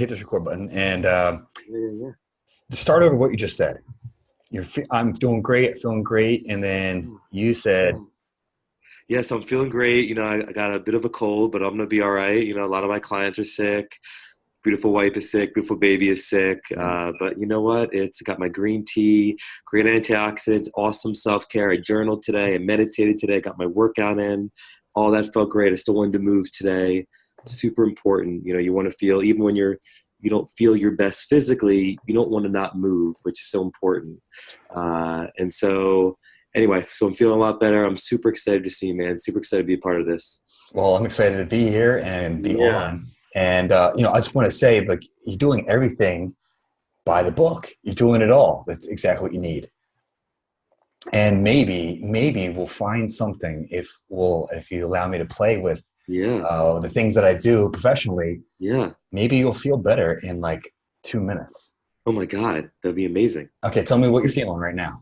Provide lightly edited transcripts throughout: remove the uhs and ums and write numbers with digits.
hit this record button and Yeah. start over what you just said. I'm doing great, feeling great, and then you said, Yes, I'm feeling great. I got a bit of a cold, but I'm gonna be all right. A lot of my clients are sick. Beautiful wife is sick. Beautiful baby is sick. But you know what? It's got my green tea, great antioxidants, awesome self-care. I journaled today. I meditated today. Got my workout in. All that felt great. I still wanted to move today. Super important. You want to feel, even when you don't feel your best physically, you don't want to not move, which is so important. And so anyway, so I'm feeling a lot better. I'm super excited to see you, man. Super excited to be a part of this. well, I'm excited to be here and be on. And, I just want to say, like, you're doing everything by the book. You're doing it all. That's exactly what you need. And maybe we'll find something if you allow me to play with the things that I do professionally. Yeah. Maybe you'll feel better in like 2 minutes. Oh my God, that'd be amazing. Okay, tell me what you're feeling right now.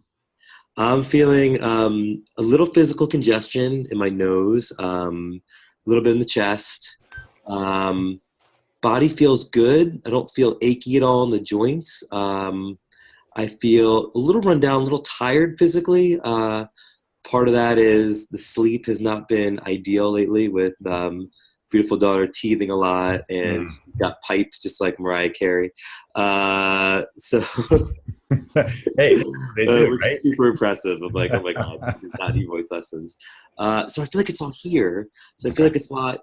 I'm feeling a little physical congestion in my nose, a little bit in the chest. Body feels good. I don't feel achy at all in the joints. I feel a little run down, a little tired physically. Part of that is the sleep has not been ideal lately with beautiful daughter teething a lot and got pipes just like Mariah Carey. So Hey, they do, which right? is super impressive. I'm like, oh my God, these not voice lessons. So I feel like it's all here. So I feel like it's a lot,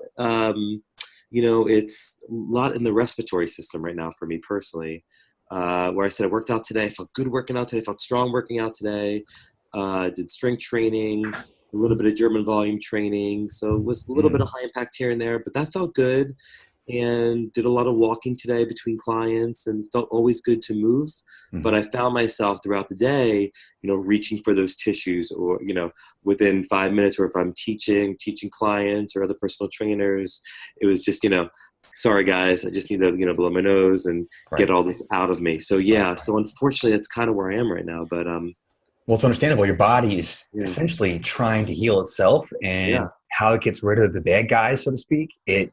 it's a lot in the respiratory system right now for me personally. Where I said I worked out today, I felt good working out today, I felt strong working out today. Did strength training, a little bit of German volume training. So it was a little bit of high impact here and there, but that felt good. And did a lot of walking today between clients and felt always good to move. But I found myself throughout the day, reaching for those tissues or, within 5 minutes, or if I'm teaching clients or other personal trainers, it was just, sorry guys, I just need to, blow my nose and get all this out of me. So so unfortunately that's kind of where I am right now, but, well, it's understandable. Your body is essentially trying to heal itself, and how it gets rid of the bad guys, so to speak. It,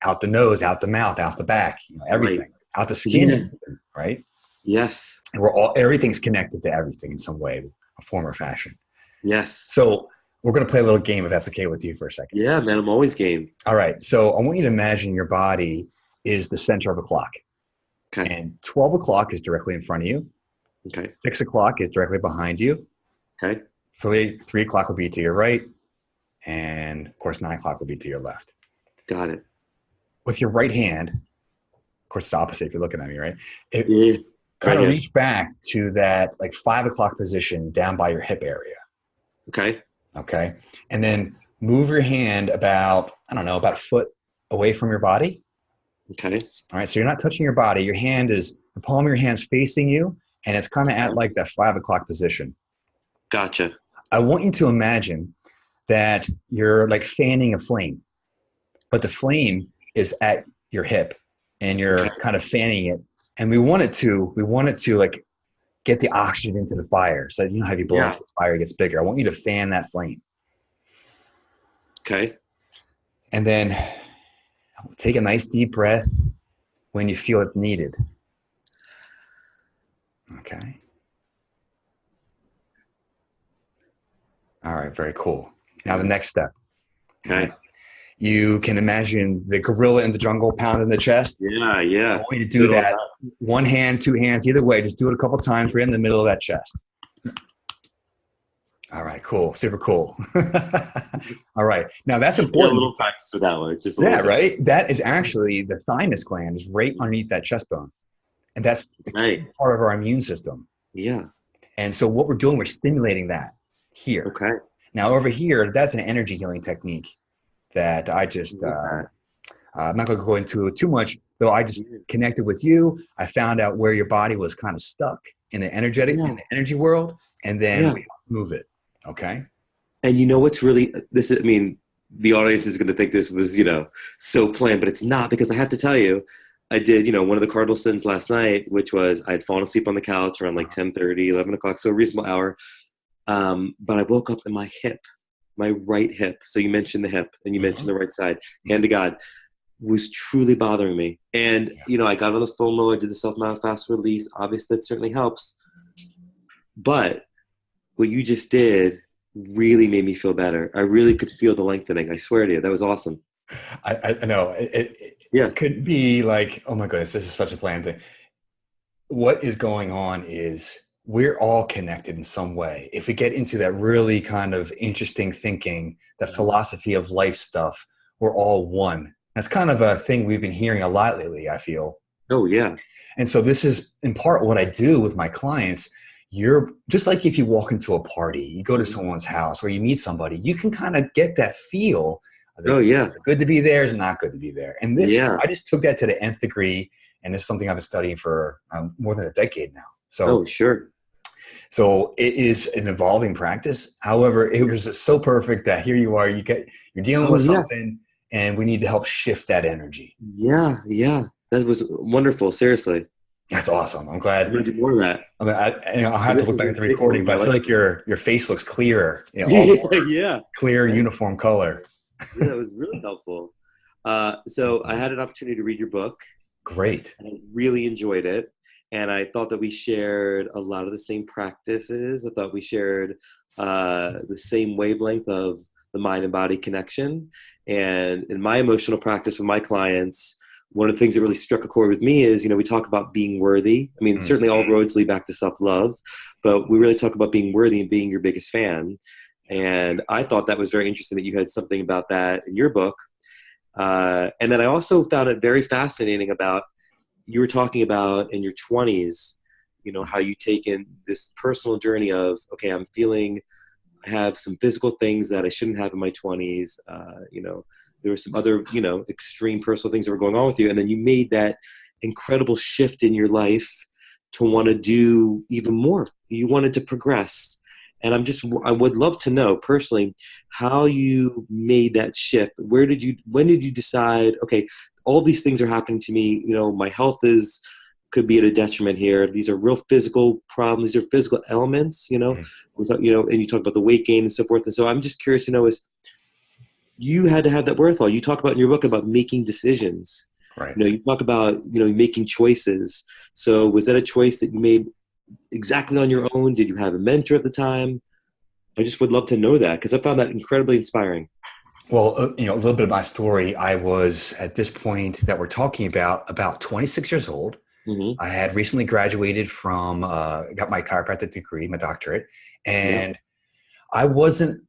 out the nose, out the mouth, out the back, everything, out the skin, right? Yes. And everything's connected to everything in some way, a form or fashion. Yes. So we're going to play a little game, if that's okay with you for a second. Yeah, man, I'm always game. All right. So I want you to imagine your body is the center of a clock. Okay. And 12 o'clock is directly in front of you. Okay. 6 o'clock is directly behind you. Okay. 3 o'clock will be to your right. And of course, 9 o'clock will be to your left. Got it. With your right hand, of course, it's the opposite if you're looking at me, right? Kind of reach back to that like 5 o'clock position down by your hip area. Okay. Okay. And then move your hand about a foot away from your body. Okay. All right. So you're not touching your body. The palm of your hand's facing you, and it's kind of at like that 5 o'clock position. Gotcha. I want you to imagine that you're like fanning a flame, but the flame is at your hip and you're kind of fanning it. And we want it to like get the oxygen into the fire. So how you blow into the fire, it gets bigger. I want you to fan that flame. Okay. And then take a nice deep breath when you feel it needed. Okay. All right, very cool. Now the next step. Okay. You can imagine the gorilla in the jungle pounding the chest. Yeah. I want you to do that. One hand, two hands, either way. Just do it a couple times right in the middle of that chest. All right, cool. Super cool. All right. Now that's important. A little practice with that one. Right? That is actually the thymus gland is right underneath that chest bone. And that's the key part of our immune system. Yeah. And so what we're doing, we're stimulating that here. Okay. Now over here, that's an energy healing technique that I just, I'm not going to go into it too much, though I just connected with you. I found out where your body was kind of stuck in the in the energy world, and then we move it. Okay. And you know what's really, the audience is going to think this was, so planned, but it's not, because I have to tell you, I did, one of the cardinal sins last night, which was I had fallen asleep on the couch around like 10:30, 11 o'clock, so a reasonable hour. But I woke up in my hip, my right hip. So you mentioned the hip and you mentioned the right side. Hand to God. was truly bothering me. And, I got on the foam roller, did the self-manifest release. Obviously, that certainly helps. But what you just did really made me feel better. I really could feel the lengthening. I swear to you, that was awesome. I know. It could be like, oh my goodness, this is such a planned thing. What is going on is we're all connected in some way. If we get into that really kind of interesting thinking, the philosophy of life stuff, we're all one. That's kind of a thing we've been hearing a lot lately, I feel. Oh, yeah. And so this is in part what I do with my clients. You're just like if you walk into a party, you go to someone's house or you meet somebody, you can kind of get that feel. Oh, yeah. Is it good to be there? Is it not good to be there? And this, I just took that to the nth degree. And it's something I've been studying for more than a decade now. So, sure. So it is an evolving practice. However, it was just so perfect that here you are, you're dealing with something and we need to help shift that energy. Yeah. Yeah. That was wonderful. Seriously. That's awesome. I'm glad. I'm going to do more of that. I'll have to look back at the recording, but I feel like your face looks clearer. Clear, uniform color. Yeah, it was really helpful. So I had an opportunity to read your book. Great. I really enjoyed it. And I thought that we shared a lot of the same practices. I thought we shared the same wavelength of the mind and body connection. And in my emotional practice with my clients, one of the things that really struck a chord with me is, we talk about being worthy. I mean, certainly all roads lead back to self-love, but we really talk about being worthy and being your biggest fan. And I thought that was very interesting that you had something about that in your book. And then I also found it very fascinating about, you were talking about in your 20s, how you taken this personal journey of, okay, I have some physical things that I shouldn't have in my 20s. There were some other, extreme personal things that were going on with you. And then you made that incredible shift in your life to want to do even more. You wanted to progress. And I would love to know personally how you made that shift. When did you decide, okay, all these things are happening to me. My health could be at a detriment here. These are real physical problems. These are physical elements, and you talk about the weight gain and so forth. And so I'm just curious to know is you had to have that wherewithal. You talk about in your book about making decisions. Right. You talk about, making choices. So was that a choice that you made exactly on your own? Did you have a mentor at the time? I just would love to know that because I found that incredibly inspiring. Well, a little bit of my story. I was at this point that we're talking about 26 years old. Mm-hmm. I had recently graduated from, got my chiropractic degree, my doctorate. And I was in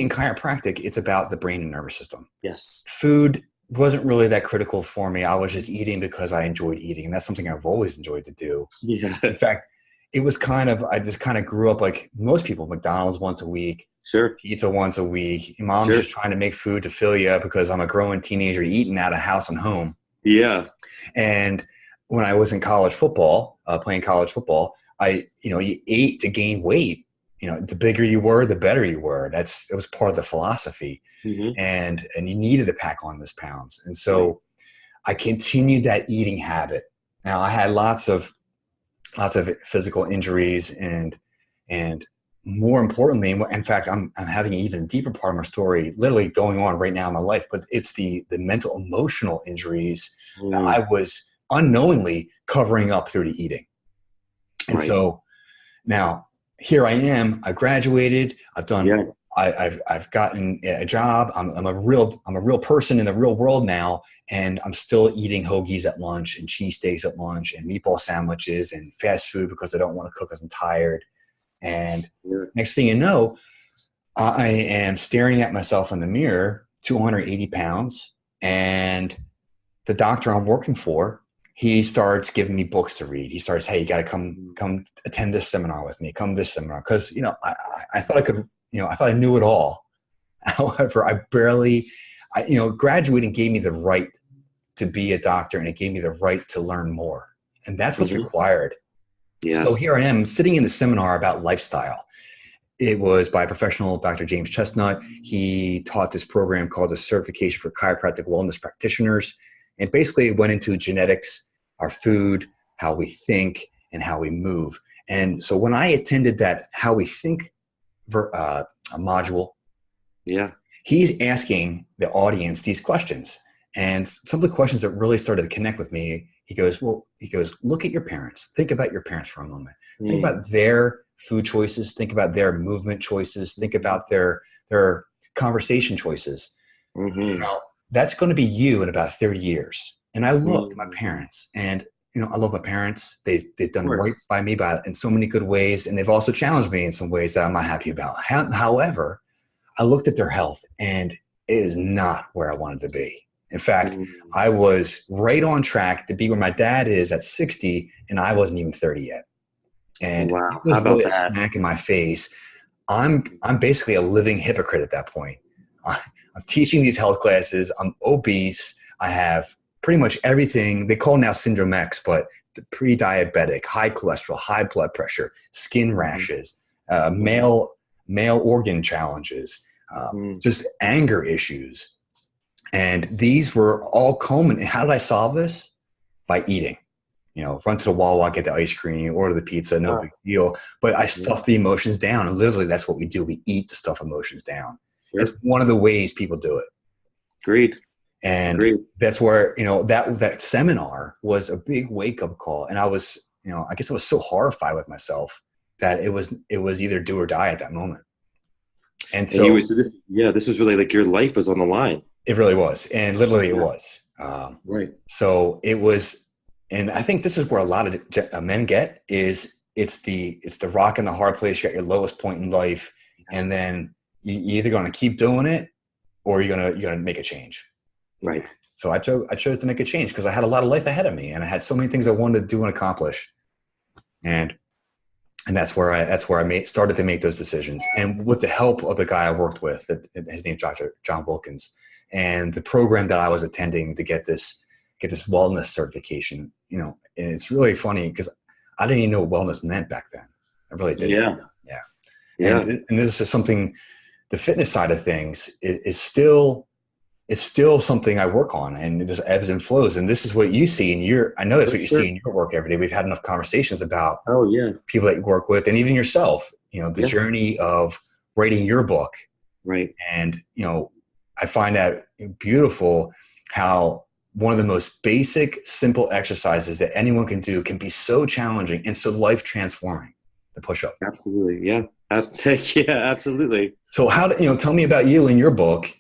chiropractic, it's about the brain and nervous system. Yes. Food wasn't really that critical for me. I was just eating because I enjoyed eating. And that's something I've always enjoyed to do. Yeah. In fact, it was I just kind of grew up like most people, McDonald's once a week. Sure. Pizza once a week. Your mom's just trying to make food to fill you because I'm a growing teenager eating out of house and home. Yeah. And when I was in college football, playing college football, you ate to gain weight. The bigger you were, the better you were. It was part of the philosophy. Mm-hmm. And you needed to pack on those pounds. And so I continued that eating habit. Now I had lots of physical injuries and more importantly, in fact, I'm having an even deeper part of my story literally going on right now in my life, but it's the mental emotional injuries that I was unknowingly covering up through the eating. And so now here I am, I graduated, I've done, I've gotten a job. I'm a real person in the real world now. And I'm still eating hoagies at lunch and cheesesteaks at lunch and meatball sandwiches and fast food because I don't want to cook because I'm tired. And next thing you know, I am staring at myself in the mirror, 280 pounds. And the doctor I'm working for, he starts giving me books to read. He starts, hey, you got to come attend this seminar with me. Come this seminar. Because, I thought I could, I thought I knew it all. However, graduating gave me the right to be a doctor and it gave me the right to learn more. And that's what's required. Yeah. So here I am sitting in the seminar about lifestyle. It was by professional Dr. James Chestnut. He taught this program called the Certification for Chiropractic Wellness Practitioners. And basically it went into genetics, our food, how we think, and how we move. And so when I attended that How We Think module, he's asking the audience these questions. And some of the questions that really started to connect with me, he goes, look at your parents. Think about your parents for a moment. Think about their food choices. Think about their movement choices. Think about their conversation choices. Now, that's going to be you in about 30 years. And I looked at my parents, and I love my parents. They've done right by me in so many good ways, and they've also challenged me in some ways that I'm not happy about. However, I looked at their health, and it is not where I wanted to be. In fact, I was right on track to be where my dad is at 60, and I wasn't even 30 yet. And wow, it was really a smack in my face. I'm basically a living hypocrite at that point. I'm teaching these health classes. I'm obese. I have pretty much everything they call now Syndrome X, but pre-diabetic, high cholesterol, high blood pressure, skin rashes, male organ challenges, just anger issues. And these were all culminating. How did I solve this? By eating. Run to the Wawa, get the ice cream, order the pizza, no big deal. But I stuff the emotions down, and literally that's what we do. We eat to stuff emotions down. It's one of the ways people do it. Agreed. And that's where, that seminar was a big wake-up call. And I was, I guess I was so horrified with myself that it was either do or die at that moment. And so this was really like your life was on the line. It really was. And literally it was. So it was, and I think this is where a lot of men get is it's the rock and the hard place. You got your lowest point in life, and then you're either going to keep doing it or you're going to make a change. Right. So I chose to make a change because I had a lot of life ahead of me, and I had so many things I wanted to do and accomplish. And that's where I started to make those decisions. And with the help of the guy I worked with, his name's Dr. John Wilkins, and the program that I was attending to get this wellness certification, and it's really funny because I didn't even know what wellness meant back then. I really didn't. Yeah. And this is something, the fitness side of things is still something I work on, and this ebbs and flows. And this is what you see I know that's what you see in your work every day. We've had enough conversations about people that you work with, and even yourself, the journey of writing your book. Right. And, I find that beautiful how one of the most basic, simple exercises that anyone can do can be so challenging and so life transforming, the push-up. Absolutely. Yeah. Absolutely. So tell me about you and your book.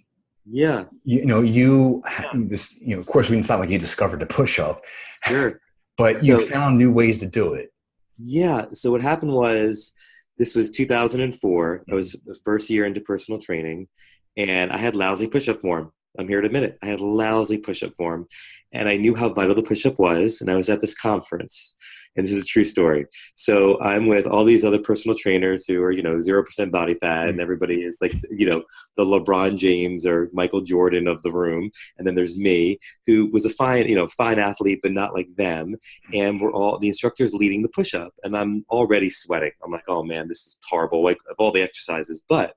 Yeah. Of course, we didn't sound like you discovered the push-up. Sure. But you found new ways to do it. Yeah. So what happened was, this was 2004. I was the first year into personal training, and I had lousy push-up form. I'm here to admit it. I had lousy push-up form, and I knew how vital the push-up was. And I was at this conference, and this is a true story. So I'm with all these other personal trainers who are, 0% body fat, and everybody is like, the LeBron James or Michael Jordan of the room. And then there's me, who was a fine athlete, but not like them. And we're all the instructors leading the push-up, and I'm already sweating. I'm like, oh man, this is horrible. Like, of all the exercises, but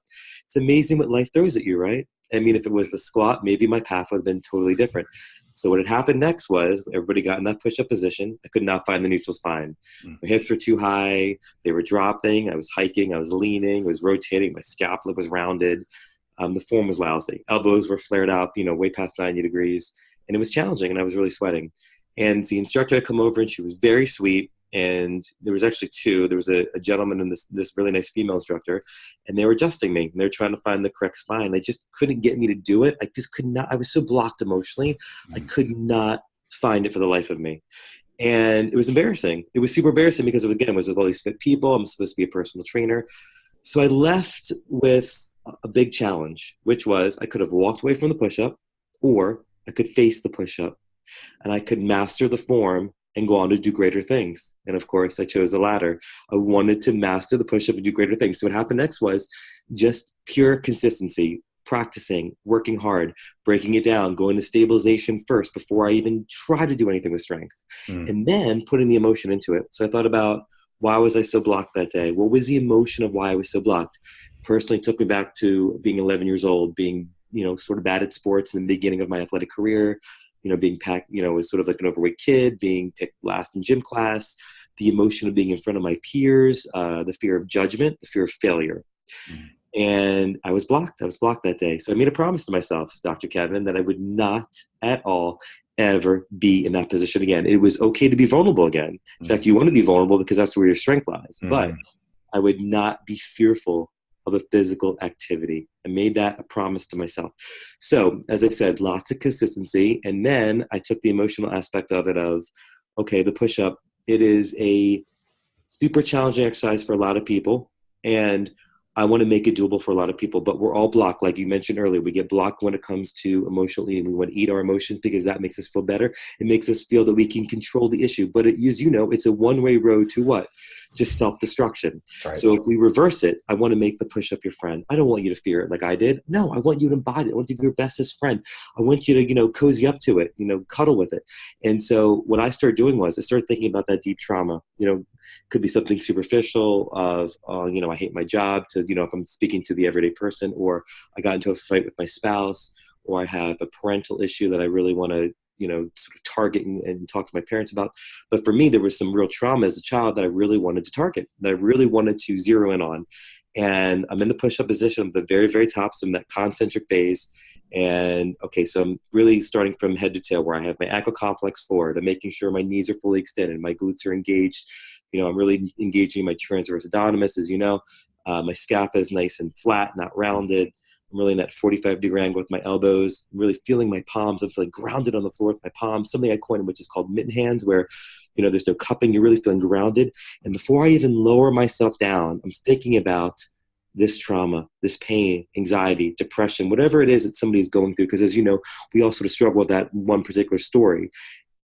it's amazing what life throws at you, right? I mean, if it was the squat, maybe my path would have been totally different. So what had happened next was everybody got in that push-up position. I could not find the neutral spine. My hips were too high. They were dropping. I was hiking. I was leaning. I was rotating. My scapula was rounded. The form was lousy. Elbows were flared out, way past 90 degrees. And it was challenging, and I was really sweating. And the instructor had come over, and she was very sweet. And there was actually two. There was a gentleman and this really nice female instructor, and they were adjusting me. And they were trying to find the correct spine. They just couldn't get me to do it. I just could not. I was so blocked emotionally. I could not find it for the life of me. And it was embarrassing. It was super embarrassing because, again, it was with all these fit people. I'm supposed to be a personal trainer. So I left with a big challenge, which was I could have walked away from the push-up, or I could face the push-up, and I could master the form and go on to do greater things. And of course, I chose the latter. I wanted to master the push-up and do greater things. So what happened next was just pure consistency, practicing, working hard, breaking it down, going to stabilization first before I even try to do anything with strength, and then putting the emotion into it. So I thought about, why was I so blocked that day? What was the emotion of why I was so blocked? Personally, it took me back to being 11 years old, being, sort of bad at sports in the beginning of my athletic career, being packed, was sort of like an overweight kid, being picked last in gym class, the emotion of being in front of my peers, the fear of judgment, the fear of failure. And I was blocked. I was blocked that day. So I made a promise to myself, Dr. Kevin, that I would not at all ever be in that position again. It was okay to be vulnerable again. In fact, you want to be vulnerable because that's where your strength lies. But I would not be fearful of a physical activity. I made that a promise to myself. So as I said, lots of consistency. And then I took the emotional aspect of it of, okay, the push-up, it is a super challenging exercise for a lot of people. And I want to make it doable for a lot of people, but we're all blocked. Like you mentioned earlier, we get blocked when it comes to emotional eating. We want to eat our emotions because that makes us feel better. It makes us feel that we can control the issue. But as you know, it's a one-way road to what? Just self-destruction. Right. So if we reverse it, I want to make the push-up your friend. I don't want you to fear it like I did. No, I want you to embody it. I want you to be your bestest friend. I want you to, cozy up to it, cuddle with it. And so what I started doing was I started thinking about that deep trauma. Could be something superficial of, I hate my job, to, if I'm speaking to the everyday person, or I got into a fight with my spouse, or I have a parental issue that I really want to, sort of target and talk to my parents about. But for me, there was some real trauma as a child that I really wanted to target, that I really wanted to zero in on. And I'm in the push-up position. I'm at the very, very top. So I'm in that concentric phase. And okay, so I'm really starting from head to tail, where I have my ankle complex forward. I'm making sure my knees are fully extended, my glutes are engaged. I'm really engaging my transverse abdominis, as you know. My scapula is nice and flat, not rounded. I'm really in that 45-degree angle with my elbows. I'm really feeling my palms. I'm feeling grounded on the floor with my palms, something I coined, which is called mitten hands, where, there's no cupping. You're really feeling grounded. And before I even lower myself down, I'm thinking about this trauma, this pain, anxiety, depression, whatever it is that somebody's going through. Because as you know, we all sort of struggle with that one particular story.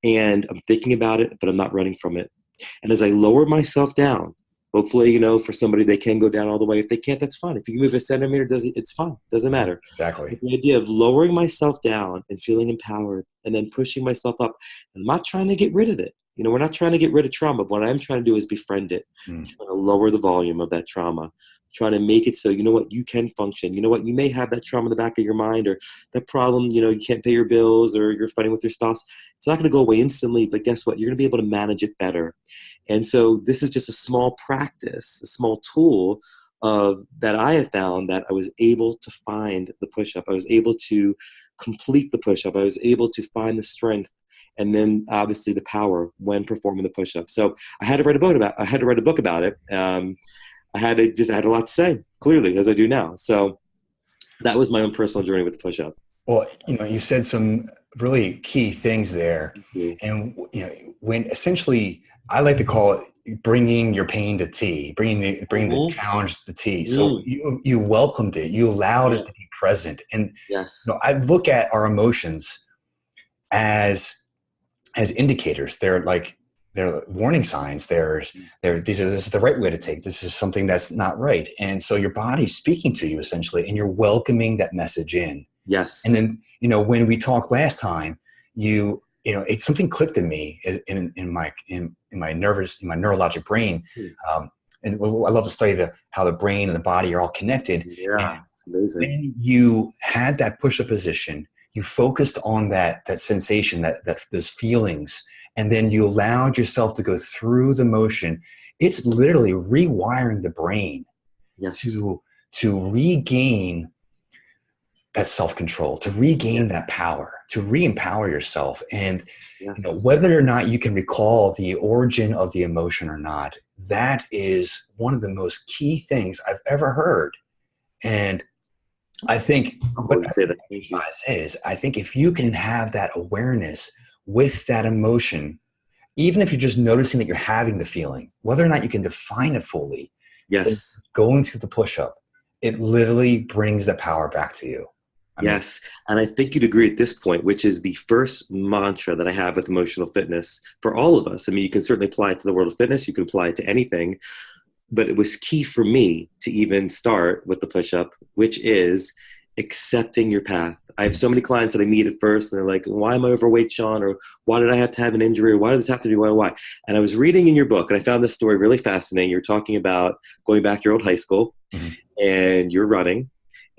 And I'm thinking about it, but I'm not running from it. And as I lower myself down, hopefully, for somebody, they can go down all the way. If they can't, that's fine. If you move a centimeter, it's fine. Doesn't matter. Exactly. But the idea of lowering myself down and feeling empowered and then pushing myself up, I'm not trying to get rid of it. We're not trying to get rid of trauma. What I'm trying to do is befriend it. I'm trying to lower the volume of that trauma. Trying to make it so, you can function. You may have that trauma in the back of your mind, or that problem, you can't pay your bills, or you're fighting with your spouse. It's not going to go away instantly, but guess what? You're going to be able to manage it better. And so this is just a small practice, a small tool that I have found that I was able to find the push-up. I was able to complete the push-up. I was able to find the strength, and then obviously the power when performing the push-up. So I had to write a book about it. I had a lot to say, clearly, as I do now. So that was my own personal journey with the push-up. Well, you said some really key things there. And, when essentially, I like to call it bringing your pain to tea, bringing the challenge to tea. So you welcomed it, you allowed it to be present. And yes, I look at our emotions as indicators. They're warning signs. This is the right way to take. This is something that's not right. And so your body's speaking to you essentially, and you're welcoming that message in. Yes. And then, when we talked last time, it's something clicked in me in my neurologic brain. And I love to study how the brain and the body are all connected. Yeah, it's amazing. When you had that push-up position, you focused on that sensation, that those feelings, and then you allowed yourself to go through the motion. It's literally rewiring the brain to regain that self-control, to regain that power, to re-empower yourself. And whether or not you can recall the origin of the emotion or not, that is one of the most key things I've ever heard. And I think I think if you can have that awareness with that emotion, even if you're just noticing that you're having the feeling, whether or not you can define it fully, going through the push-up, it literally brings the power back to you. Yes. And I think you'd agree at this point, which is the first mantra that I have with emotional fitness for all of us. I mean, you can certainly apply it to the world of fitness. You can apply it to anything. But it was key for me to even start with the push-up, which is accepting your path. I have so many clients that I meet at first, and they're like, why am I overweight, Shaun? Or why did I have to have an injury? Or why did this have to do? Why? And I was reading in your book, and I found this story really fascinating. You're talking about going back to your old high school, and you're running,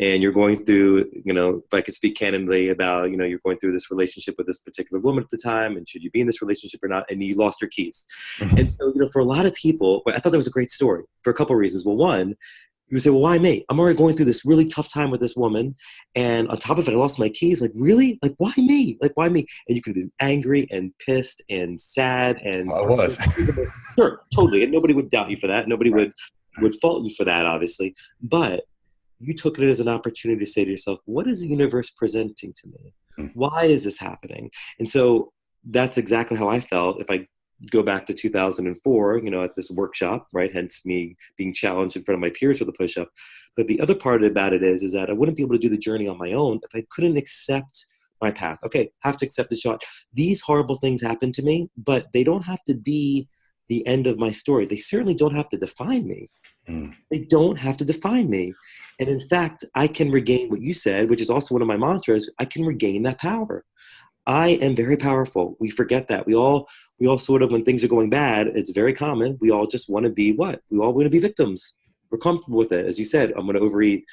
and you're going through, if I could speak candidly about, you're going through this relationship with this particular woman at the time, and should you be in this relationship or not, and you lost your keys. And so, for a lot of people, I thought that was a great story for a couple of reasons. Well, one, You would say, well, why me? I'm already going through this really tough time with this woman. And on top of it, I lost my keys. Like, really? Like, why me? Like, why me? And you could be angry and pissed and sad and I was. sure, totally. And nobody would doubt you for that. Nobody would fault you for that, obviously. But you took it as an opportunity to say to yourself, what is the universe presenting to me? Why is this happening? And so that's exactly how I felt. If I go back to 2004, at this workshop, right? Hence me being challenged in front of my peers for the push-up. But the other part about it is that I wouldn't be able to do the journey on my own if I couldn't accept my path. Okay, have to accept the shot. These horrible things happen to me, but they don't have to be the end of my story. They certainly don't have to define me. They don't have to define me. And in fact, I can regain what you said, which is also one of my mantras. I can regain that power. I am very powerful. We forget that. We all sort of, when things are going bad, it's very common. We all just want to be what? We all want to be victims. We're comfortable with it. As you said, I'm going to overeat.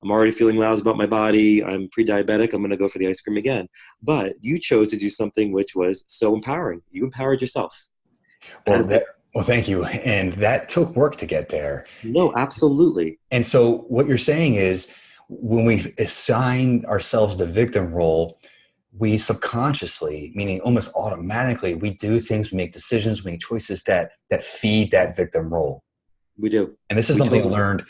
I'm already feeling lousy about my body. I'm pre-diabetic. I'm going to go for the ice cream again. But you chose to do something which was so empowering. You empowered yourself. Well, thank you. And that took work to get there. No, absolutely. And so what you're saying is when we assign ourselves the victim role, we subconsciously, meaning almost automatically, we do things, we make decisions, we make choices that feed that victim role. We do. And this is something I learned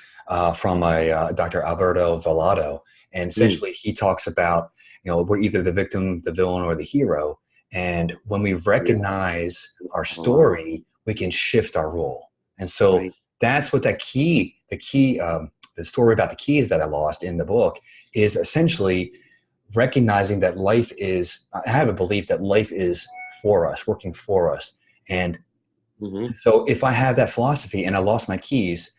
from my Dr. Alberto Vallado. And essentially he talks about, we're either the victim, the villain, or the hero. And when we recognize our story, we can shift our role. And so that's what the story about the keys that I lost in the book is essentially recognizing that life is, I have a belief that life is for us, working for us. And so if I have that philosophy and I lost my keys,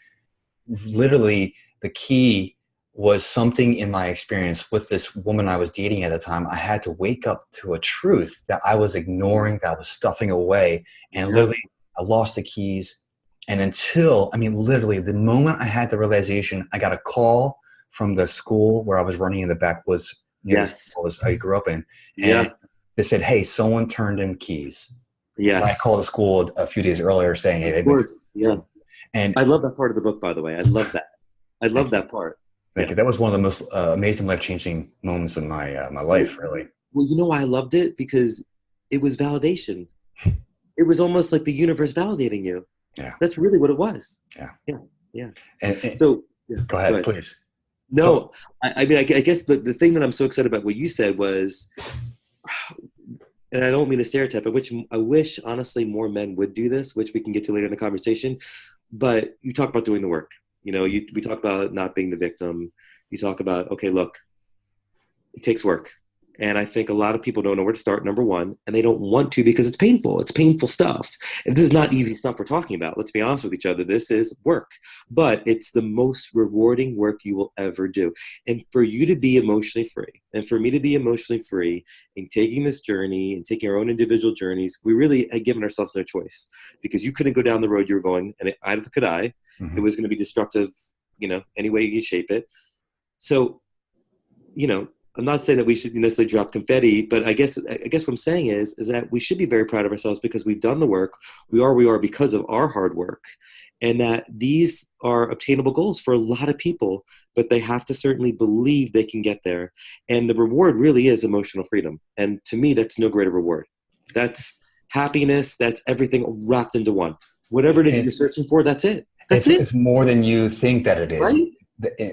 literally the key was something in my experience with this woman I was dating at the time. I had to wake up to a truth that I was ignoring, that I was stuffing away. And literally I lost the keys. And literally the moment I had the realization, I got a call from the school where I was running in the backwoods. I grew up in. And they said, hey, someone turned in keys. Yes. And I called the school a few days earlier saying, hey, of course. Yeah. And I love that part of the book, by the way. I love that. I love that part. Thank you. That was one of the most amazing, life-changing moments in my my life, really. Well, you know why I loved it? Because it was validation. It was almost like the universe validating you. Yeah. That's really what it was. Yeah. Yeah. Yeah. And so go ahead, please. No, I mean, I guess the thing that I'm so excited about what you said was, and I don't mean to stereotype, I wish honestly more men would do this, which we can get to later in the conversation. But you talk about doing the work. We talk about not being the victim. You talk about, okay, look, it takes work. And I think a lot of people don't know where to start, number one, and they don't want to because it's painful. It's painful stuff. And this is not easy stuff we're talking about. Let's be honest with each other. This is work. But it's the most rewarding work you will ever do. And for you to be emotionally free, and for me to be emotionally free in taking this journey and taking our own individual journeys, we really had given ourselves no choice. Because you couldn't go down the road you were going, and either could I. It was going to be destructive, any way you shape it. So, I'm not saying that we should necessarily drop confetti, but I guess what I'm saying is that we should be very proud of ourselves because we've done the work. We are because of our hard work, and that these are obtainable goals for a lot of people, but they have to certainly believe they can get there. And the reward really is emotional freedom. And to me, that's no greater reward. That's happiness. That's everything wrapped into one. Whatever it is you're searching for, that's it. It's more than you think that it is. Right?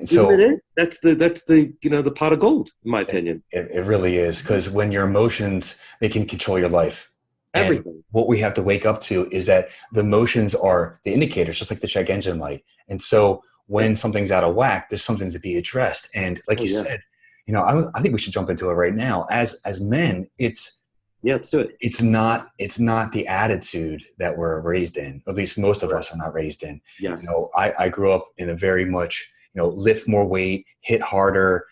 So isn't it? That's the pot of gold, in my opinion. It really is, because when your emotions, they can control your life. Everything. And what we have to wake up to is that the emotions are the indicators, just like the check engine light. And so when something's out of whack, there's something to be addressed. And like you said, I think we should jump into it right now. As men, let's do it. It's not the attitude that we're raised in. At least most of us are not raised in. Yes. I grew up in a very much, lift more weight, hit harder.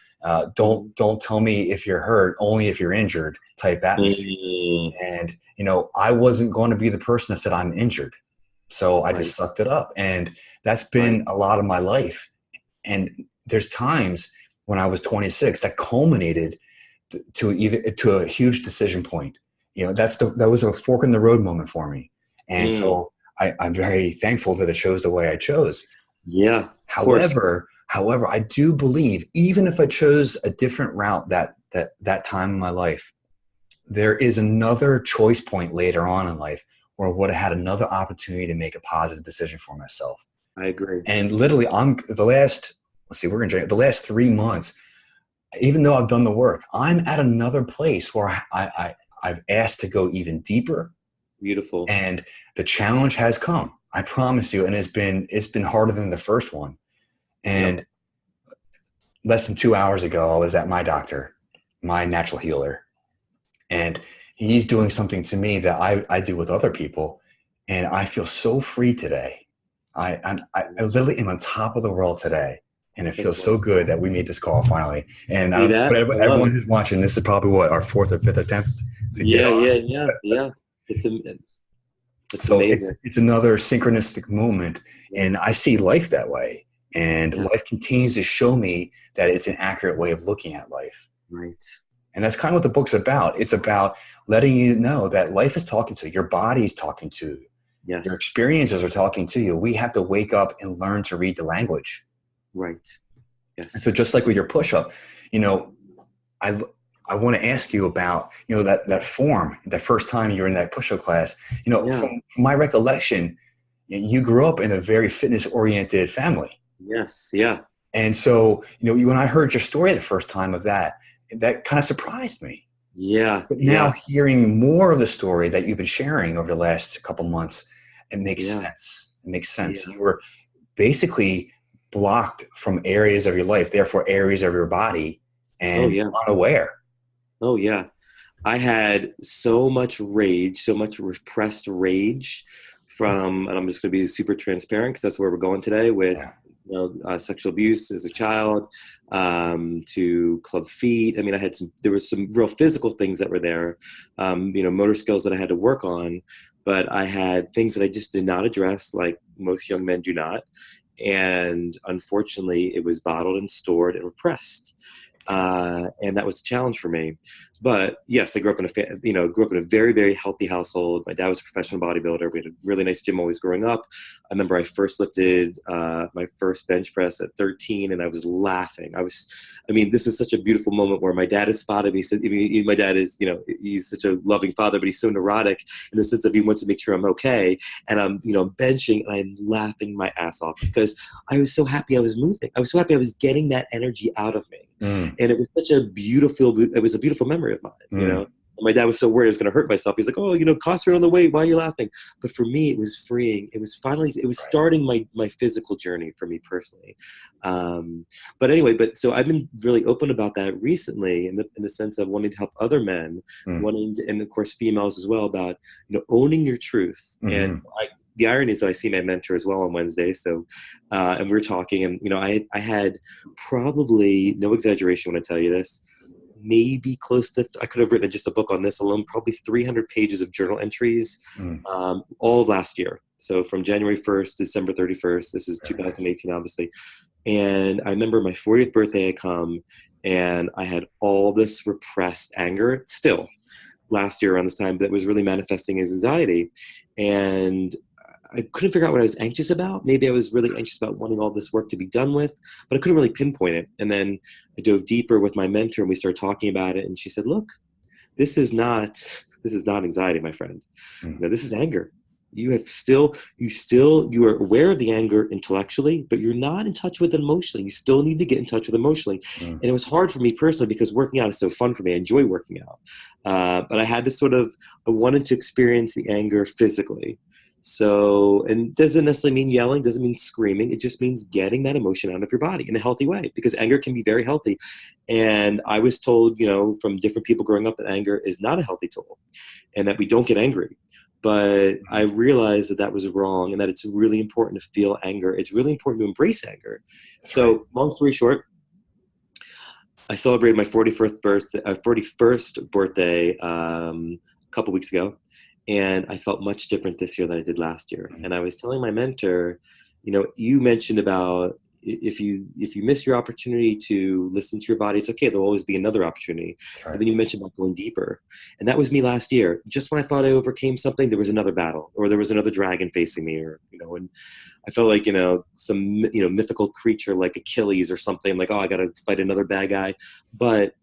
Don't tell me if you're hurt, only if you're injured type atmosphere. And, I wasn't going to be the person that said I'm injured. So I just sucked it up. And that's been a lot of my life. And there's times when I was 26 that culminated to a huge decision point. That was a fork in the road moment for me. And so I'm very thankful that it chose the way I chose. Yeah, of course. However, I do believe even if I chose a different route that time in my life, there is another choice point later on in life where I would have had another opportunity to make a positive decision for myself. I agree. And literally, the last 3 months, even though I've done the work, I'm at another place where I've asked to go even deeper. Beautiful. And the challenge has come, I promise you. And it's been harder than the first one. And less than 2 hours ago, I was at my doctor, my natural healer, and he's doing something to me that I do with other people. And I feel so free today. I literally am on top of the world today. And it feels so good that we made this call finally. And everyone who's watching, this is probably our fourth or fifth attempt to get on. Yeah. It's amazing. It's another synchronistic moment. Yes. And I see life that way. And life continues to show me that it's an accurate way of looking at life. Right. And that's kind of what the book's about. It's about letting you know that life is talking to you. Your body's talking to you. Yes. Your experiences are talking to you. We have to wake up and learn to read the language. Right. Yes. And so just like with your push-up, I want to ask you about, that form, the first time you were in that push-up class. From my recollection, you grew up in a very fitness-oriented family. Yes. Yeah. And so, when I heard your story the first time of that kind of surprised me. Yeah. But now hearing more of the story that you've been sharing over the last couple months, it makes sense. It makes sense. Yeah. You were basically blocked from areas of your life, therefore areas of your body, and unaware. Oh yeah. I had so much rage, so much repressed rage from, and I'm just going to be super transparent because that's where we're going today with sexual abuse as a child, to club feet. I mean, there was some real physical things that were there, motor skills that I had to work on, but I had things that I just did not address, like most young men do not. And unfortunately, it was bottled and stored and repressed. And that was a challenge for me. But yes, I grew up in a very, very healthy household. My dad was a professional bodybuilder. We had a really nice gym always growing up. I remember I first lifted my first bench press at 13, and I was laughing. This is such a beautiful moment where my dad has spotted me. Said, my dad is, he's such a loving father, but he's so neurotic in the sense of he wants to make sure I'm okay. And I'm, benching, and I'm laughing my ass off because I was so happy I was moving. I was so happy I was getting that energy out of me. And it was a beautiful memory of mine, My dad was so worried I was going to hurt myself. He's like, oh, concentrate on the weight. Why are you laughing? But for me, it was freeing. It was starting my physical journey for me personally. But anyway, so I've been really open about that recently in the sense of wanting to help other men, and of course females as well, about, owning your truth. And the irony is that I see my mentor as well on Wednesday. So, and we're talking, and, I had probably, no exaggeration when I tell you this, maybe close to, I could have written just a book on this alone, probably 300 pages of journal entries, all of last year. So from January 1st, December 31st, this is 2018, obviously. And I remember my 40th birthday had come, and I had all this repressed anger still last year around this time that was really manifesting as anxiety. And I couldn't figure out what I was anxious about. Maybe I was really anxious about wanting all this work to be done with, but I couldn't really pinpoint it. And then I dove deeper with my mentor, and we started talking about it. And she said, look, this is not anxiety, my friend. This is anger. You are aware of the anger intellectually, but you're not in touch with it emotionally. You still need to get in touch with it emotionally. And it was hard for me personally because working out is so fun for me. I enjoy working out. But I had to I wanted to experience the anger physically. So, and doesn't necessarily mean yelling, doesn't mean screaming. It just means getting that emotion out of your body in a healthy way, because anger can be very healthy. And I was told, from different people growing up, that anger is not a healthy tool and that we don't get angry. But I realized that was wrong, and that it's really important to feel anger. It's really important to embrace anger. So long story short, I celebrated my 41st birthday a couple weeks ago. And I felt much different this year than I did last year. And I was telling my mentor, you mentioned about, if you miss your opportunity to listen to your body, it's okay. There'll always be another opportunity. Right. But then you mentioned about going deeper, and that was me last year. Just when I thought I overcame something, there was another battle, or there was another dragon facing me, or and I felt like some mythical creature like Achilles or something. Like, oh, I got to fight another bad guy. But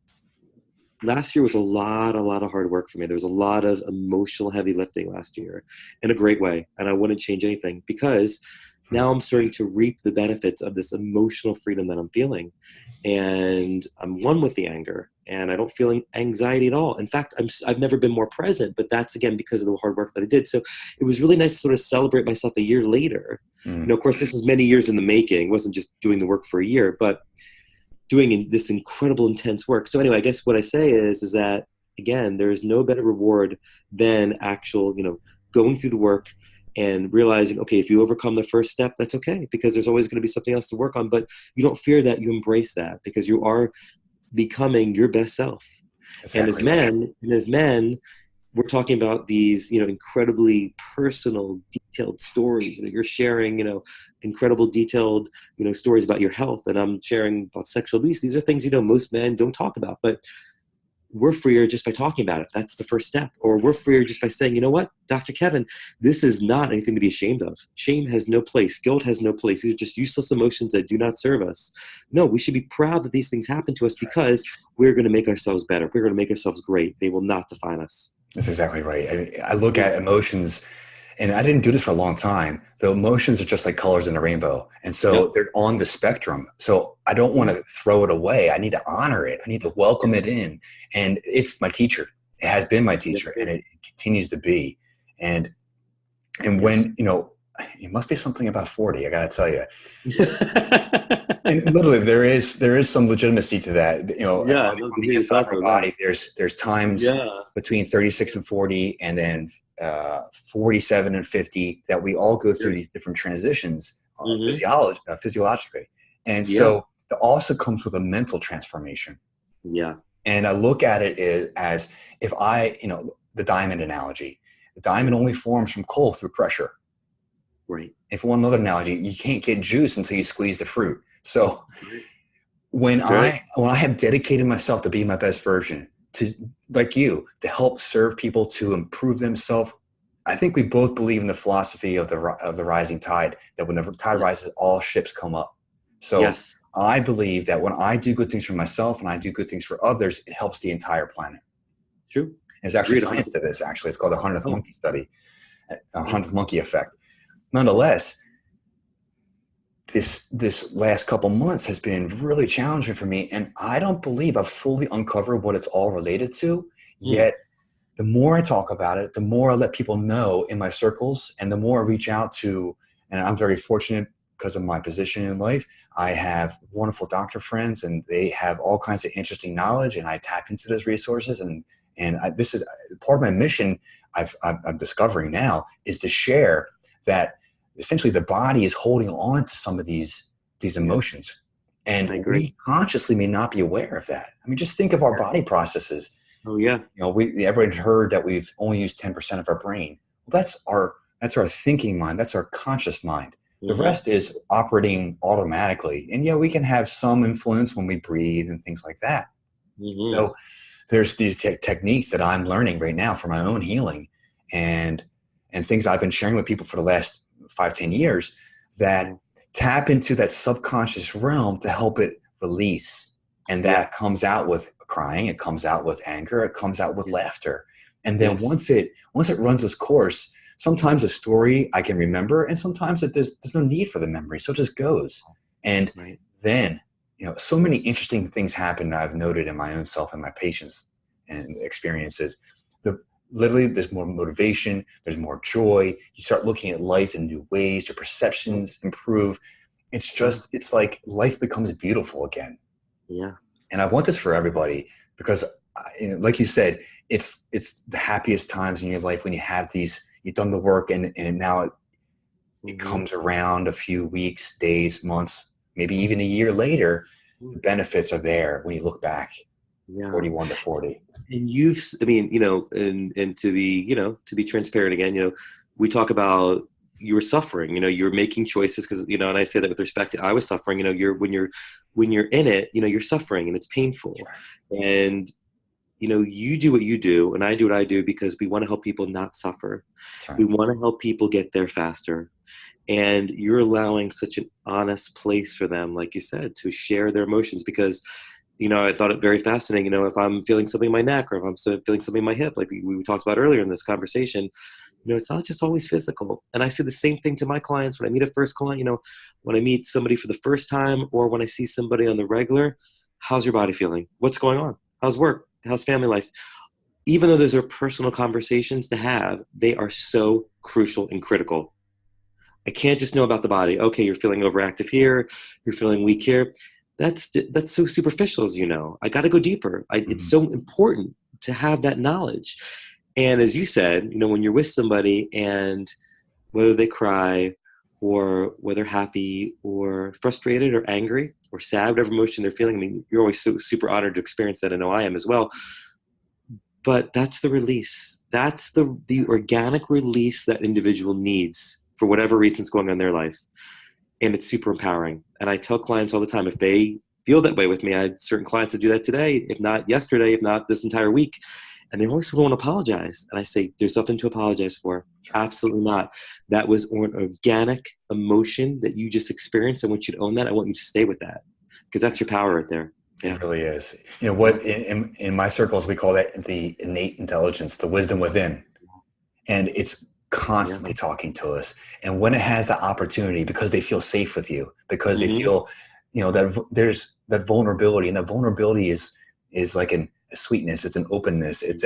last year was a lot of hard work for me. There was a lot of emotional heavy lifting last year, in a great way, and I wouldn't change anything, because now I'm starting to reap the benefits of this emotional freedom that I'm feeling. And I'm one with the anger, and I don't feel anxiety at all. In fact, I've never been more present, but that's, again, because of the hard work that I did. So it was really nice to sort of celebrate myself a year later. Of course, this was many years in the making. It wasn't just doing the work for a year, but doing this incredible, intense work. So anyway, I guess what I say is that, again, there is no better reward than actual, going through the work and realizing, okay, if you overcome the first step, that's okay, because there's always going to be something else to work on. But you don't fear that, you embrace that, because you are becoming your best self. Exactly. And as men, we're talking about these, incredibly personal, detailed stories. You're sharing, incredible, detailed, stories about your health, and I'm sharing about sexual abuse. These are things, most men don't talk about, but we're freer just by talking about it. That's the first step. Or we're freer just by saying, you know what, Dr. Kevin, this is not anything to be ashamed of. Shame has no place. Guilt has no place. These are just useless emotions that do not serve us. No, we should be proud that these things happen to us, because we're going to make ourselves better. We're going to make ourselves great. They will not define us. That's exactly right. I look at emotions, and I didn't do this for a long time. The emotions are just like colors in a rainbow. And so they're on the spectrum. So I don't want to throw it away. I need to honor it. I need to welcome it in. And it's my teacher. It has been my teacher, and it continues to be. And when, it must be something about 40, I got to tell you. And literally there is some legitimacy to that. On the inside of our body, there's times between 36 and 40, and then 47 and 50, that we all go through these different transitions physiologically. And so it also comes with a mental transformation. Yeah. And I look at it as, if the diamond analogy, the diamond only forms from coal through pressure. Right. If one another analogy, you can't get juice until you squeeze the fruit. So when I have dedicated myself to be my best version, to, like you, to help serve people to improve themselves, I think we both believe in the philosophy of the rising tide, that when the tide rises, all ships come up. So I believe that when I do good things for myself and I do good things for others, it helps the entire planet. True. There's actually science to this. Actually, it's called the 100th monkey study, 100th monkey effect. Nonetheless, this last couple months has been really challenging for me, and I don't believe I've fully uncovered what it's all related to. Yet the more I talk about it, the more I let people know in my circles, and the more I reach out to, and I'm very fortunate because of my position in life. I have wonderful doctor friends, and they have all kinds of interesting knowledge, and I tap into those resources. And this is part of my mission. I'm discovering now is to share that essentially the body is holding on to some of these emotions, and we consciously may not be aware of that. I mean, just think of our body processes. Oh yeah. Everyone's heard that we've only used 10% of our brain. Well, that's our thinking mind. That's our conscious mind. The rest is operating automatically. And we can have some influence when we breathe and things like that. So there's these techniques that I'm learning right now for my own healing, and things I've been sharing with people for the last 5-10 years that tap into that subconscious realm to help it release. And that comes out with crying, it comes out with anger, it comes out with laughter. And then once it runs its course, sometimes a story I can remember, and sometimes there's no need for the memory, so it just goes. And then so many interesting things happen that I've noted in my own self and my patients and experiences. Literally, there's more motivation, there's more joy. You start looking at life in new ways, your perceptions improve. It's like life becomes beautiful again. Yeah. And I want this for everybody, because like you said, it's the happiest times in your life when you have you've done the work, and now it comes around a few weeks, days, months, maybe even a year later. The benefits are there when you look back. 41 to 40. And and to be transparent again, we talk about you were suffering, you're making choices because, and I say that with respect to, I was suffering, when you're in it, you're suffering and it's painful. And, you do what you do and I do what I do because we want to help people not suffer. We want to help people get there faster. And you're allowing such an honest place for them, like you said, to share their emotions because, I thought it very fascinating, if I'm feeling something in my neck or if I'm feeling something in my hip, like we talked about earlier in this conversation, it's not just always physical. And I say the same thing to my clients when I meet a first client, when I meet somebody for the first time or when I see somebody on the regular, how's your body feeling? What's going on? How's work? How's family life? Even though those are personal conversations to have, they are so crucial and critical. I can't just know about the body. Okay, you're feeling overactive here. You're feeling weak here. That's so superficial, as you know. I got to go deeper. It's so important to have that knowledge. And as you said, when you're with somebody and whether they cry or whether happy or frustrated or angry or sad, whatever emotion they're feeling, I mean, you're always so super honored to experience that. I know I am as well. But that's the release. That's the organic release that individual needs for whatever reason's going on in their life. And it's super empowering. And I tell clients all the time, if they feel that way with me, I had certain clients that do that today, if not yesterday, if not this entire week, and they always want to apologize. And I say, there's nothing to apologize for. Absolutely not. That was an organic emotion that you just experienced. I want you to own that. I want you to stay with that because that's your power right there. Yeah. It really is. What in my circles, we call that the innate intelligence, the wisdom within. And it's constantly talking to us. And when it has the opportunity, because they feel safe with you, because they feel, that there's that vulnerability, and that vulnerability is like a sweetness. It's an openness. It's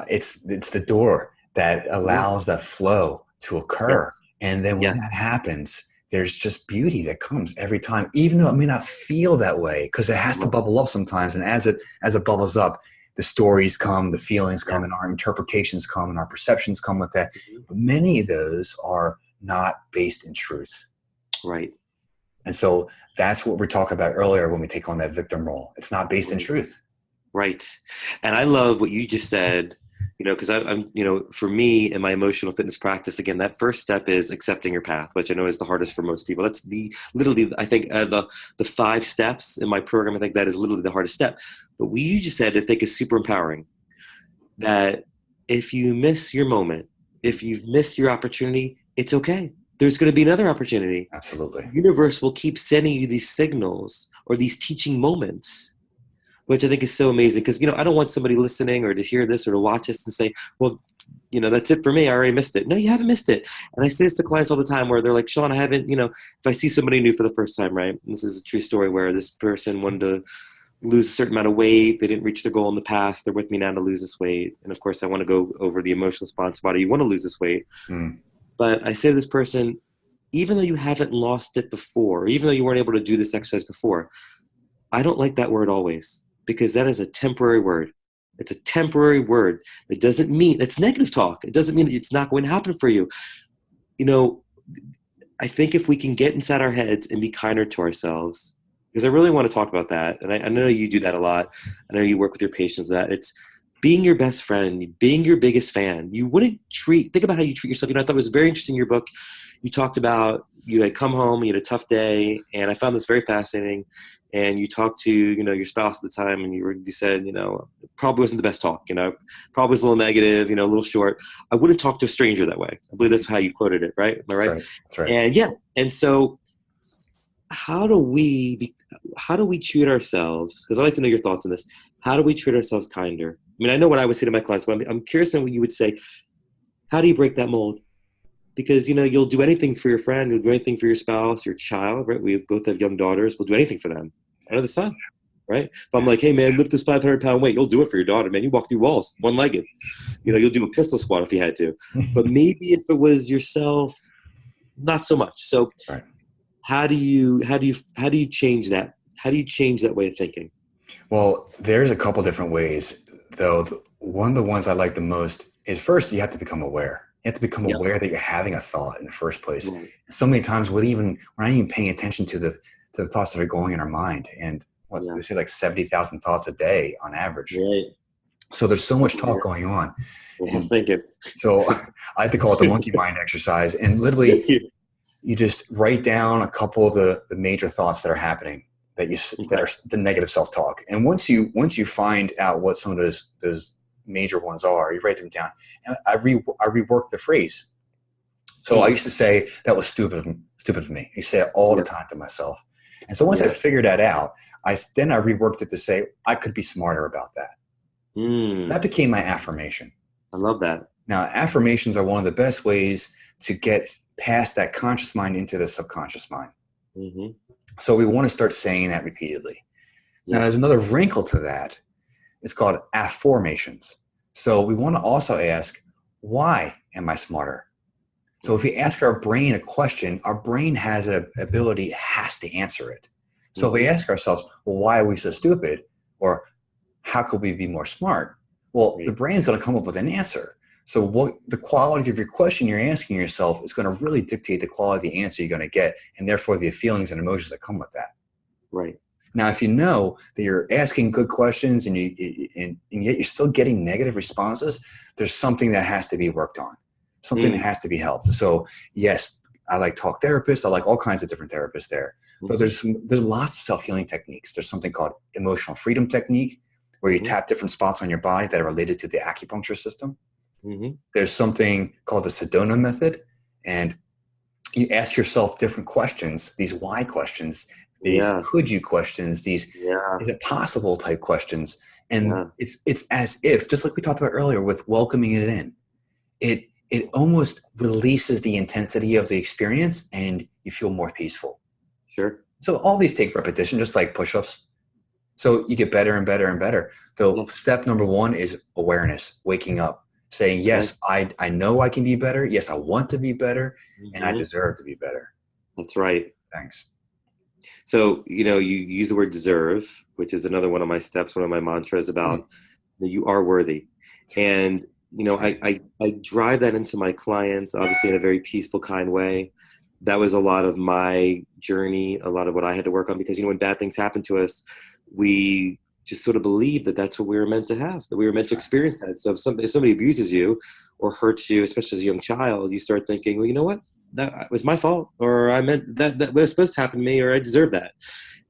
it's the door that allows that flow to occur. Yes. And then when that happens, there's just beauty that comes every time, even though it may not feel that way, because it has to bubble up sometimes. And as it bubbles up, the stories come, the feelings come, and our interpretations come, and our perceptions come with that. But many of those are not based in truth. Right. And so that's what we're talking about earlier when we take on that victim role. It's not based in truth. Right. And I love what you just said, because I'm, for me in my emotional fitness practice, again, that first step is accepting your path, which I know is the hardest for most people. That's literally, I think the 5 steps in my program, I think that is literally the hardest step. But what you just said, I think is super empowering, that if you miss your moment, if you've missed your opportunity, it's okay. There's going to be another opportunity. Absolutely. The universe will keep sending you these signals or these teaching moments, which I think is so amazing. Because, I don't want somebody listening or to hear this or to watch this and say, well, that's it for me. I already missed it. No, you haven't missed it. And I say this to clients all the time where they're like, Shaun, I haven't, if I see somebody new for the first time, right? This is a true story where this person wanted to lose a certain amount of weight. They didn't reach their goal in the past. They're with me now to lose this weight. And of course, I want to go over the emotional response. Why do you want to lose this weight? But I say to this person, even though you haven't lost it before, even though you weren't able to do this exercise before, I don't like that word always, because that is a temporary word. It's a temporary word. It doesn't mean it's negative talk. It doesn't mean that it's not going to happen for you. I think if we can get inside our heads and be kinder to ourselves, because I really want to talk about that. And I know you do that a lot. I know you work with your patients that it's being your best friend, being your biggest fan. You wouldn't think about how you treat yourself. I thought it was very interesting in your book. You talked about you had come home, you had a tough day, and I found this very fascinating. And you talked to, your spouse at the time, and you said, probably wasn't the best talk, probably was a little negative, a little short. I wouldn't talk to a stranger that way. I believe that's how you quoted it, right? Am I right? That's right. And and so how do we treat ourselves? Because I'd like to know your thoughts on this. How do we treat ourselves kinder? I mean, I know what I would say to my clients, but I'm curious to know what you would say. How do you break that mold? Because, you'll do anything for your friend, you'll do anything for your spouse, your child, right? We both have young daughters. We'll do anything for them under the sun, right? If I'm like, hey, man, lift this 500-pound weight, you'll do it for your daughter, man. You walk through walls, one-legged. You'll do a pistol squat if you had to. But maybe if it was yourself, not so much. So right. How do you change that? How do you change that way of thinking? Well, there's a couple different ways, though. One of the ones I like the most is, first, you have to become aware. You have to become aware that you're having a thought in the first place. Right. So many times we're not even paying attention to the thoughts that are going in our mind. And they say like 70,000 thoughts a day on average. Right. So there's so much talk going on. I'm thinking. So I like to call it the monkey mind exercise. And literally, you just write down a couple of the major thoughts that are happening that are the negative self-talk. And once you find out what some of those major ones are, you write them down. And I rework the phrase. So I used to say that was stupid of me. I say it all the time to myself. And so once I figured that out, I reworked it to say I could be smarter about that. That became my affirmation. I love that. Now, affirmations are one of the best ways to get past that conscious mind into the subconscious mind. So we want to start saying that repeatedly. Now, there's another wrinkle to that. It's called affirmations. So we want to also ask, why am I smarter? So if we ask our brain a question, our brain has an ability, it has to answer it. So if we ask ourselves, well, why are we so stupid? Or how could we be more smart? Well, the brain's going to come up with an answer. So what the quality of your question you're asking yourself is going to really dictate the quality of the answer you're going to get, and therefore the feelings and emotions that come with that. Right. Now, if you know that you're asking good questions and yet you're still getting negative responses, there's something that has to be worked on, something that has to be helped. So yes, I like talk therapists. I like all kinds of different therapists there. But there's lots of self-healing techniques. There's something called emotional freedom technique, where you tap different spots on your body that are related to the acupuncture system. There's something called the Sedona method, and you ask yourself different questions, these why questions, these could you questions, these is it possible type questions. And it's as if, just like we talked about earlier with welcoming it in, it almost releases the intensity of the experience and you feel more peaceful. Sure. So all these take repetition, just like push-ups. So you get better and better and better. So step number one is awareness, waking up, saying, yes, I know I can be better. Yes, I want to be better, and I deserve to be better. That's right. Thanks. So, you use the word deserve, which is another one of my steps, one of my mantras about that you are worthy. And, I drive that into my clients, obviously in a very peaceful, kind way. That was a lot of my journey, a lot of what I had to work on, because, when bad things happen to us, we just sort of believe that that's what we were meant to have, that we were meant to experience that. So if somebody abuses you or hurts you, especially as a young child, you start thinking, well, you know what? That was my fault, or I meant that was supposed to happen to me, or I deserve that.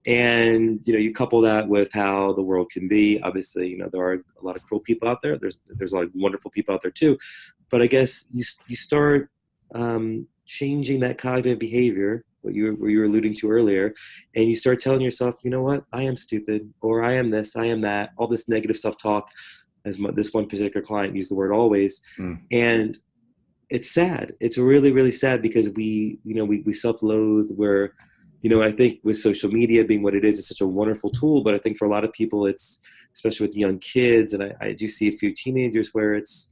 And, you couple that with how the world can be. Obviously, there are a lot of cruel people out there. There's a lot of wonderful people out there too. But I guess you start changing that cognitive behavior, what you were alluding to earlier, and you start telling yourself, you know what, I am stupid, or I am this, I am that, all this negative self-talk, as this one particular client used the word always. And it's sad. It's really, really sad, because we self-loathe. Where, I think with social media being what it is, it's such a wonderful tool, but I think for a lot of people, it's, especially with young kids, and I do see a few teenagers where it's,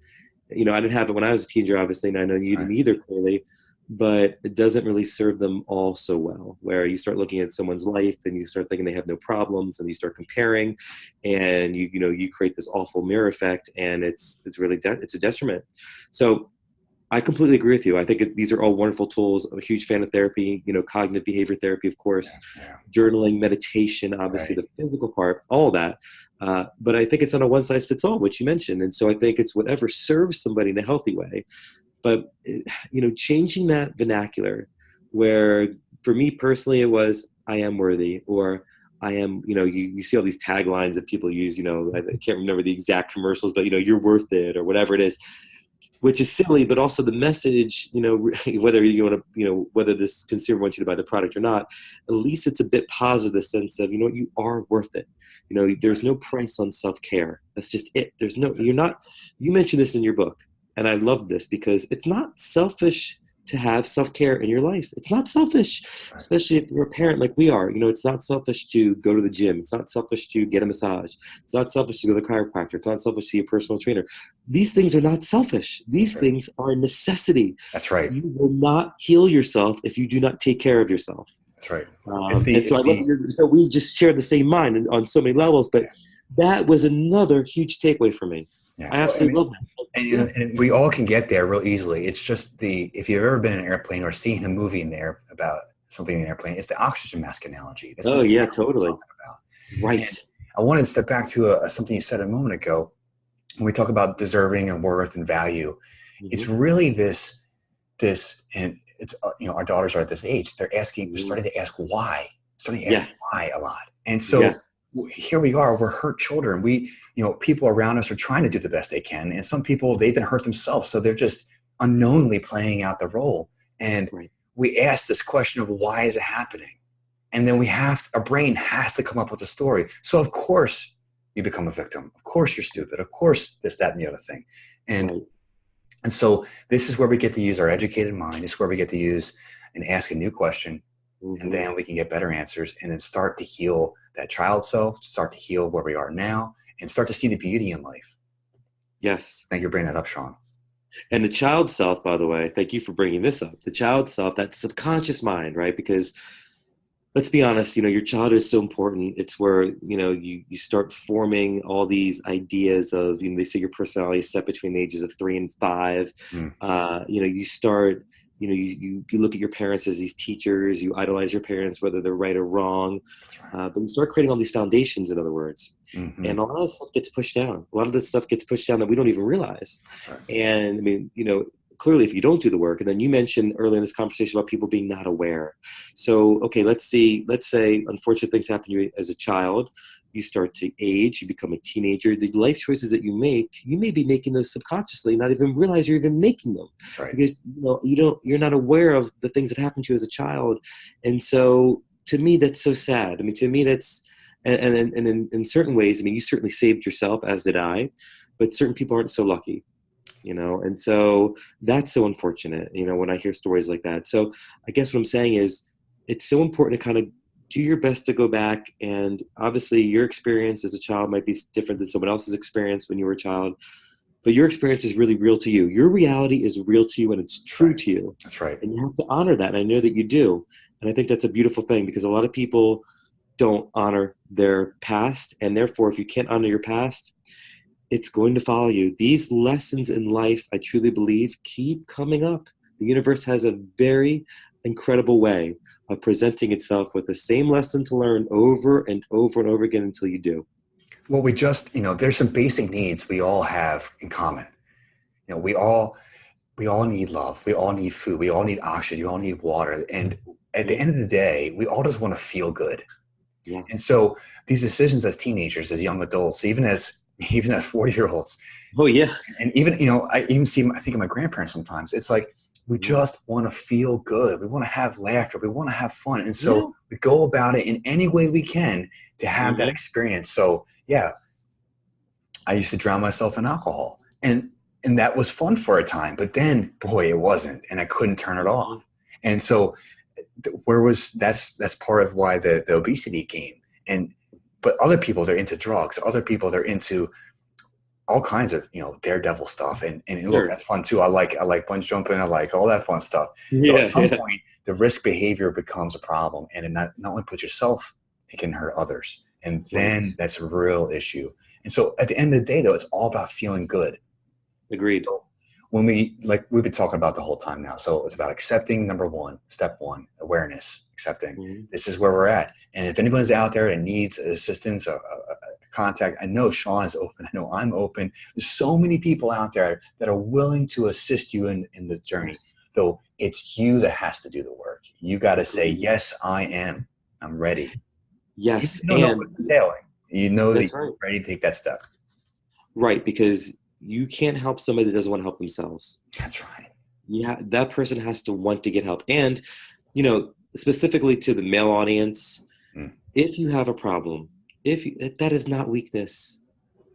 I didn't have it when I was a teenager, obviously, and I know you didn't either, clearly, but it doesn't really serve them all so well, where you start looking at someone's life and you start thinking they have no problems, and you start comparing, and you create this awful mirror effect, and it's really it's a detriment. So I completely agree with you. I think these are all wonderful tools. I'm a huge fan of therapy, cognitive behavior therapy, of course, journaling, meditation, obviously the physical part, all that. But I think it's not a one size fits all, which you mentioned. And so I think it's whatever serves somebody in a healthy way. But, changing that vernacular, where for me personally, it was, I am worthy, or I am, you see all these taglines that people use, I can't remember the exact commercials, but, you're worth it, or whatever it is, which is silly, but also the message, whether you want to, whether this consumer wants you to buy the product or not, at least it's a bit positive, the sense of, you are worth it. There's no price on self-care. That's just it. There's no, you mentioned this in your book. And I love this, because it's not selfish to have self-care in your life. It's not selfish, especially if you're a parent like we are. It's not selfish to go to the gym. It's not selfish to get a massage. It's not selfish to go to the chiropractor. It's not selfish to see a personal trainer. These things are not selfish. These things are a necessity. That's right. You will not heal yourself if you do not take care of yourself. That's right. So we just share the same mind on so many levels, but that was another huge takeaway for me. Yeah. I absolutely love that. And we all can get there real easily. It's just if you've ever been in an airplane or seen a movie in there about something in an airplane, it's the oxygen mask analogy. Totally. Right. And I wanted to step back to something you said a moment ago. when we talk about deserving and worth and value, it's Mm-hmm. really this, and it's, our daughters are at this age, they're starting to ask why, starting to ask Yes. why a lot. And so Yes. here we are, we're hurt children. People around us are trying to do the best they can. And some people, they've been hurt themselves. So they're just unknowingly playing out the role. And Right. we ask this question of why is it happening? And then our brain has to come up with a story. So of course you become a victim. Of course you're stupid. Of course this, that, and the other thing. And Right. and so this is where we get to use our educated mind. This is where we get to use and ask a new question. And Mm-hmm. then we can get better answers and then start to heal that child self, start to heal where we are now, and start to see the beauty in life. Yes. Thank you for bringing that up, Shaun. And the child self, by the way, thank you for bringing this up. The child self, that subconscious mind, right? Because let's be honest, your childhood is so important. It's where, you start forming all these ideas of, they say your personality is set between the ages of 3 and 5. Mm. You start, you look at your parents as these teachers, you idolize your parents, whether they're right or wrong. That's right. But you start creating all these foundations, in other words. Mm-hmm. And a lot of stuff gets pushed down. A lot of this stuff gets pushed down that we don't even realize. That's right. And I mean, clearly if you don't do the work, and then you mentioned earlier in this conversation about people being not aware. So, okay, let's say unfortunate things happen to you as a child, you start to age, you become a teenager, the life choices that you make, you may be making those subconsciously, not even realize you're even making them. That's right. Because you're not aware of the things that happened to you as a child. And so to me, that's so sad. I mean, to me, that's, and in certain ways, I mean, you certainly saved yourself, as did I, but certain people aren't so lucky. And so that's so unfortunate, when I hear stories like that. So I guess what I'm saying is it's so important to kind of do your best to go back. And obviously your experience as a child might be different than someone else's experience when you were a child, but your experience is really real to you. Your reality is real to you and it's true to you. That's right. And you have to honor that. And I know that you do. And I think that's a beautiful thing because a lot of people don't honor their past. And therefore, if you can't honor your past, it's going to follow you. These lessons in life, I truly believe, keep coming up. The universe has a very incredible way of presenting itself with the same lesson to learn over and over and over again until you do. Well, there's some basic needs we all have in common. We all need love. We all need food. We all need oxygen. We all need water. And at the end of the day, we all just want to feel good. Yeah. And so these decisions as teenagers, as young adults, even as 40-year-olds. Oh yeah. And even, I think of my grandparents sometimes. It's like, we just want to feel good. We want to have laughter. We want to have fun. And so we go about it in any way we can to have that experience. So yeah, I used to drown myself in alcohol and that was fun for a time, but then boy, it wasn't, and I couldn't turn it off. And so that's part of why the obesity came. But other people, they're into drugs. Other people, they're into all kinds of, daredevil stuff. And look, that's fun too. I like bungee jumping. I like all that fun stuff. At some point, the risk behavior becomes a problem, and it not only puts yourself, it can hurt others. And then that's a real issue. And so at the end of the day, though, it's all about feeling good. Agreed. So when we've been talking about the whole time now. So it's about accepting, number one, step one, awareness, accepting. This is where we're at. And if anyone's out there and needs assistance, a contact, I know Shaun is open. I know I'm open. There's so many people out there that are willing to assist you in the journey. Though it's you that has to do the work. You got to say, yes, I am. I'm ready. Yes. You know what's entailing. You know that you're ready to take that step. Right, because you can't help somebody that doesn't want to help themselves. That's right. Yeah, that person has to want to get help. And, specifically to the male audience, if you have a problem, that is not weakness.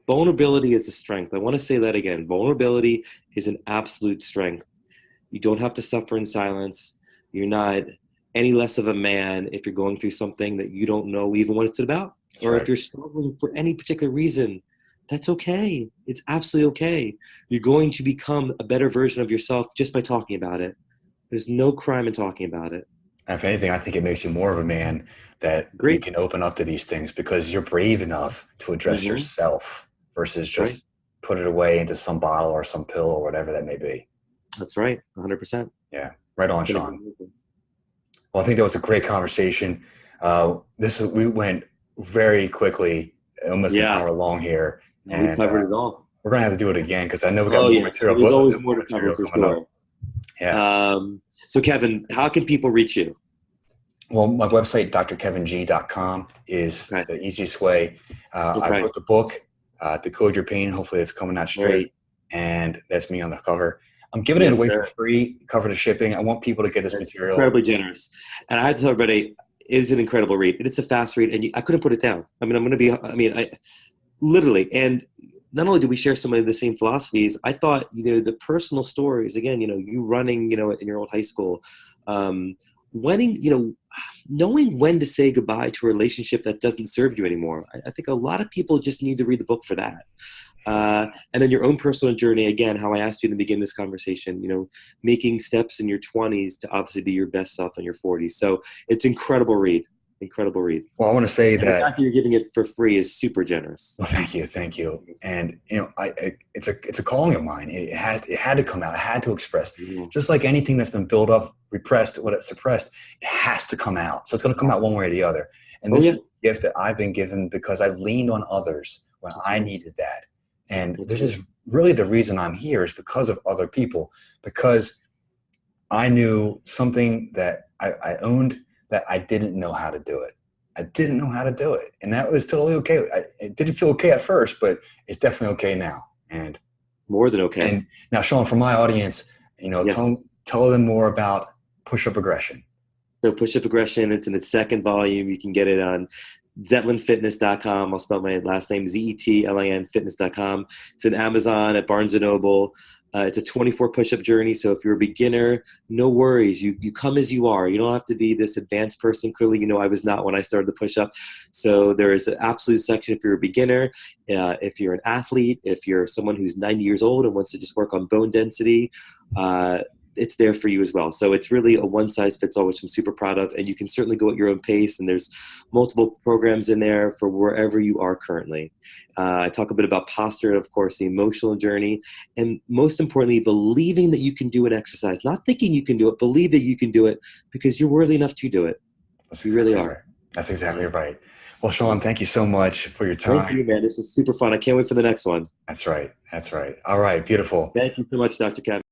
Vulnerability is a strength. I want to say that again. Vulnerability is an absolute strength. You don't have to suffer in silence. You're not any less of a man if you're going through something that you don't know even what it's about. That's or if you're struggling for any particular reason, that's okay. It's absolutely okay. You're going to become a better version of yourself just by talking about it. There's no crime in talking about it. If anything, I think it makes you more of a man that you can open up to these things because you're brave enough to address yourself versus just put it away into some bottle or some pill or whatever that may be. That's right. 100%. Yeah. Right on, Shaun. Well, I think that was a great conversation. We went very quickly, almost an hour long here. And we covered it all. we're going to have to do it again because I know we got Oh more yeah, material. there's Both of us always have more more to cover material for coming up. sure. Yeah. So Kevin, how can people reach you? Well, my website, drkeving.com, is Okay. the easiest way. I wrote the book, Decode Your Pain. Hopefully it's coming out straight. And that's me on the cover. I'm giving it away for free, cover the shipping. I want people to get this material. Incredibly generous. And I had to tell everybody, it is an incredible read. It's a fast read, and I couldn't put it down. I mean, I literally, and not only do we share so many of the same philosophies, I thought, the personal stories, again, you running, in your old high school, knowing when to say goodbye to a relationship that doesn't serve you anymore. I think a lot of people just need to read the book for that. And then your own personal journey, again, how I asked you in the beginning of this conversation, making steps in your 20s to obviously be your best self in your 40s. So it's incredible read. Incredible read. Well, I want to say and that the fact that you're giving it for free is super generous. Well, thank you. And it's a calling of mine. It had to come out. I had to express. Just like anything that's been built up, repressed, what it's suppressed, it has to come out. So it's going to come out one way or the other. And this is a gift that I've been given because I've leaned on others when I needed that. And this is really the reason I'm here, is because of other people, because I knew something that I owned that I didn't know how to do it. I didn't know how to do it. And that was totally okay. It didn't feel okay at first, but it's definitely okay now. And more than okay. And now, Shaun, for my audience, tell them more about push-up aggression. So push-up aggression, it's in its second volume. You can get it on ZetlinFitness.com. I'll spell my last name, Zetlin Fitness.com. It's in Amazon, at Barnes & Noble. It's a 24 push-up journey. So if you're a beginner, no worries. You come as you are. You don't have to be this advanced person. Clearly, I was not when I started the push-up. So there is an absolute section if you're a beginner, if you're an athlete, if you're someone who's 90 years old and wants to just work on bone density, it's there for you as well. So it's really a one-size-fits-all, which I'm super proud of. And you can certainly go at your own pace. And there's multiple programs in there for wherever you are currently. I talk a bit about posture, of course, the emotional journey, and most importantly, believing that you can do an exercise. Not thinking you can do it, believe that you can do it, because you're worthy enough to do it. You really are. That's exactly right. Well, Shaun, thank you so much for your time. Thank you, man. This was super fun. I can't wait for the next one. That's right. All right. Beautiful. Thank you so much, Dr. Kevin.